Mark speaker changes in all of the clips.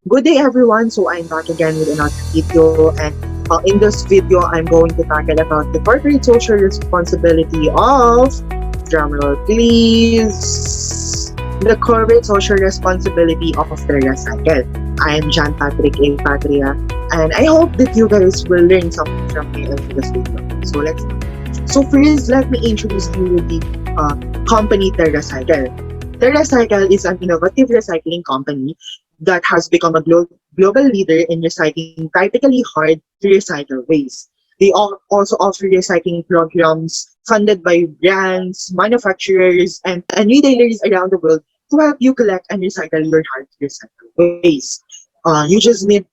Speaker 1: Good day everyone, so I'm back again with another video, and in this video I'm going to tackle about the corporate social responsibility of, drumroll please, the corporate social responsibility of Terracycle. I am John Patrick A. Patria, and I hope that you guys will learn something from me in this video. So let's go. So first, let me introduce you the company Terracycle. Terracycle is an innovative recycling company that has become a global leader in recycling critically hard to recycle waste. They also offer recycling programs funded by brands, manufacturers, and retailers around the world to help you collect and recycle your hard to recycle waste. You just need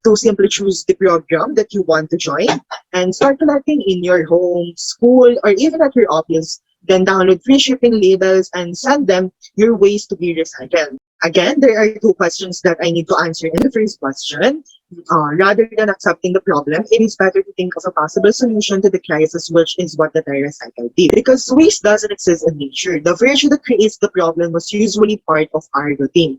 Speaker 1: to simply choose the program that you want to join and start collecting in your home, school, or even at your office. Then download free shipping labels and send them your waste to be recycled. Again, there are two questions that I need to answer in the first question. Rather than accepting the problem, it is better to think of a possible solution to the crisis, which is what the TerraCycle did. Because waste doesn't exist in nature. The version that creates the problem was usually part of our routine.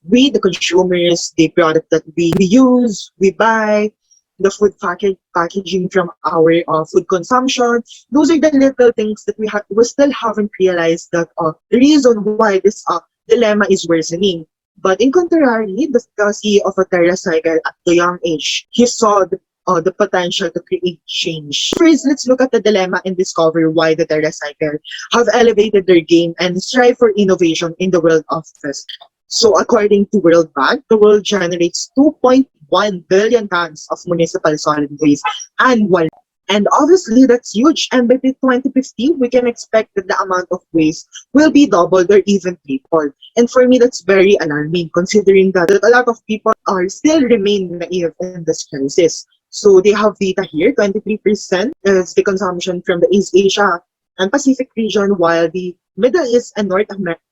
Speaker 1: We, the consumers, the product that we use, we buy, the packaging from our food consumption. Those are the little things that we still haven't realized that the reason why this dilemma is worsening. But in contrary, the CEO of a TerraCycle at the young age, he saw the potential to create change. First, let's look at the dilemma and discover why the TerraCycle have elevated their game and strive for innovation in the world of this. So according to World Bank, the world generates 2.1 billion tons of municipal solid waste annually. And obviously, that's huge. And by 2050, we can expect that the amount of waste will be doubled or even tripled. And for me, that's very alarming, considering that a lot of people are still remain naive in this crisis. So they have data here, 23% is the consumption from the East Asia and Pacific region, while the Middle East and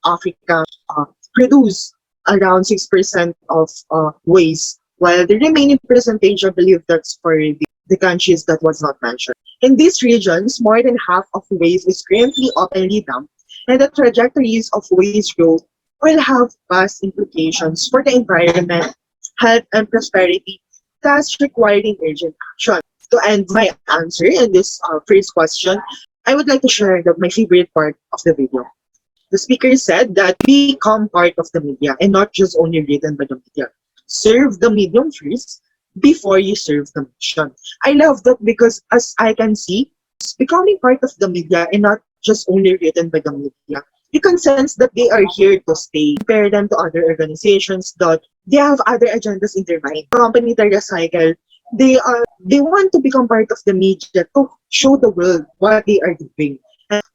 Speaker 1: Africa produce around 6% of waste, while the remaining percentage, I believe that's for the countries that was not mentioned. In these regions, more than half of waste is currently openly dumped, and the trajectories of waste growth will have vast implications for the environment, health, and prosperity, thus requiring urgent action. To end my answer in this first question, I would like to share my favorite part of the video. The speaker said that become part of the media and not just only written by the media. Serve the medium first before you serve the mission. I love that because as I can see, becoming part of the media and not just only written by the media, you can sense that they are here to stay. Compare them to other organizations that they have other agendas in their mind. Company Terracycle, they want to become part of the media to show the world what they are doing.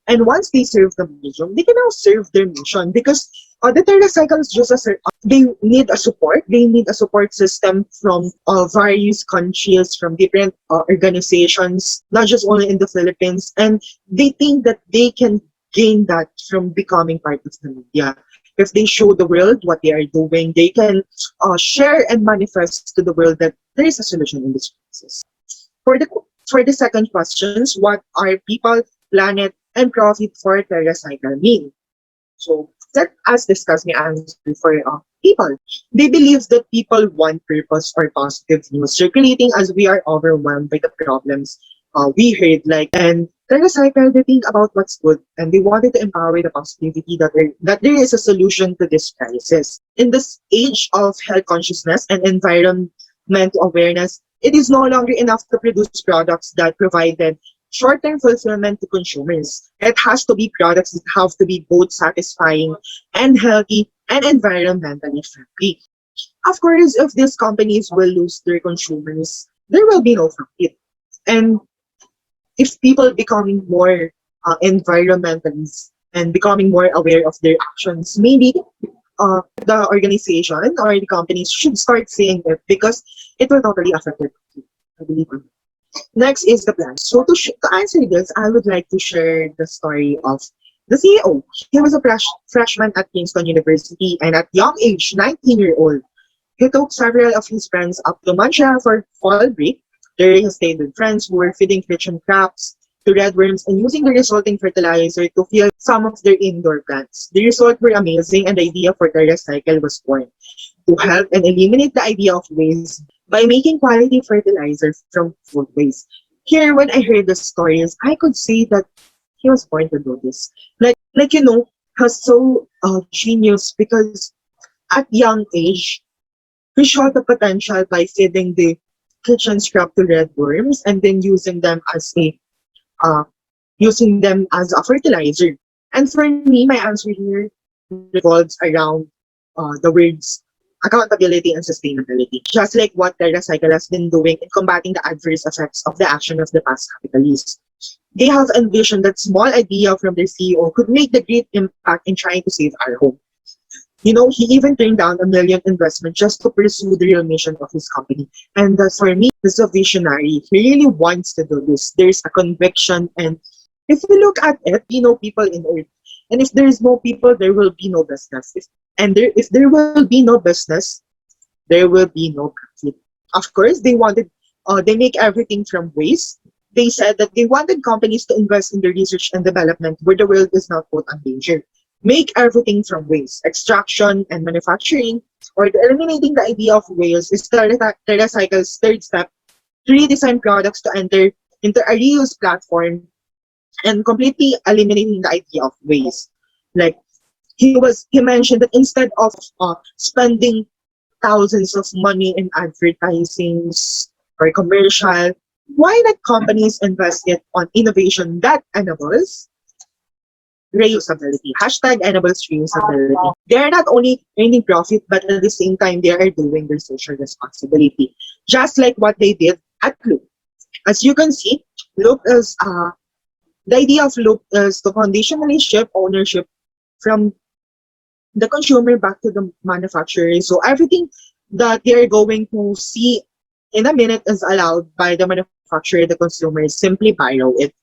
Speaker 1: And once they serve the medium, they can now serve their mission because the Terracycle is just they need a support. They need a support system from various countries, from different organizations, not just only in the Philippines. And they think that they can gain that from becoming part of the media. If they show the world what they are doing, they can share and manifest to the world that there is a solution in this crisis. For the second questions, what are people, planet, and profit for Terracycle mean? So let us discuss my answer for people. They believe that people want purpose or positive news circulating as we are overwhelmed by the problems we heard. And Terracycle, they think about what's good and they wanted to empower the positivity that there is a solution to this crisis. In this age of health consciousness and environment awareness, it is no longer enough to produce products that provided short-term fulfillment to consumers. It has to be products that have to be both satisfying and healthy and environmentally friendly. Of course, if these companies will lose their consumers, there will be no profit. And if people becoming more environmentalists and becoming more aware of their actions, maybe the organization or the companies should start saying it because it will totally affect their profit, I believe. Next is the plan. So to answer this, I would like to share the story of the CEO. He was a freshman at Kingston University, and at young age, 19-year-old, he took several of his friends up to Mancha for fall break. There he stayed with friends who were feeding fish and crabs, to redworms and using the resulting fertilizer to fuel some of their indoor plants. The results were amazing and the idea for Terracycle was born to help and eliminate the idea of waste by making quality fertilizer from food waste. Here, when I heard the stories, I could say that he was born to do this. Has so genius because at young age, he showed the potential by feeding the kitchen scrap to red worms and then uh, using them as a fertilizer. And for me, my answer here revolves around the words accountability and sustainability. Just like what TerraCycle has been doing in combating the adverse effects of the action of the past capitalists. They have envisioned that small idea from their CEO could make the great impact in trying to save our home. He even turned down a million investment just to pursue the real mission of his company. And for me, he's a visionary. He really wants to do this. There's a conviction. And if we look at it, people in Earth. And if there's no people, there will be no business. If there will be no business, there will be no profit. Of course, they make everything from waste. They said that they wanted companies to invest in the research and development where the world is not put on danger. Make everything from waste. Extraction and manufacturing, or eliminating the idea of waste, is TerraCycle's third step to redesign products to enter into a reuse platform and completely eliminating the idea of waste. Like he mentioned that instead of spending thousands of money in advertising or commercial, why not companies invest it on innovation that enables reusability. Hashtag enables reusability. They are not only earning profit, but at the same time, they are doing their social responsibility. Just like what they did at Loop. As you can see, Loop is, the idea of Loop is to conditionally shift ownership from the consumer back to the manufacturer. So everything that they are going to see in a minute is allowed by the manufacturer, the consumer simply borrow it.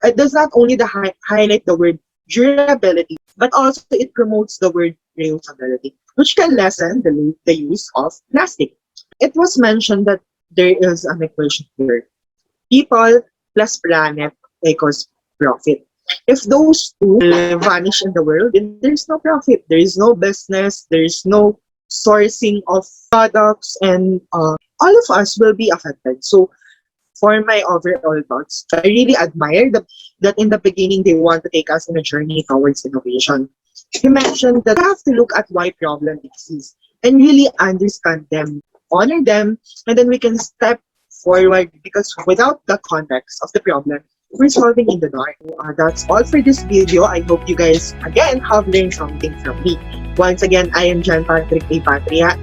Speaker 1: It does not only highlight the word durability, but also it promotes the word reusability, which can lessen the use of plastic. It was mentioned that there is an equation here. People plus planet equals profit. If those two vanish in the world, then there's no profit. There is no business. There is no sourcing of products, and all of us will be affected. So for my overall thoughts, I really admire that in the beginning they want to take us on a journey towards innovation. You mentioned that we have to look at why problems exist and really understand them, honor them, and then we can step forward because without the context of the problem, we're solving in the dark. That's all for this video. I hope you guys, again, have learned something from me. Once again, I am Jan Patrick A. Patria,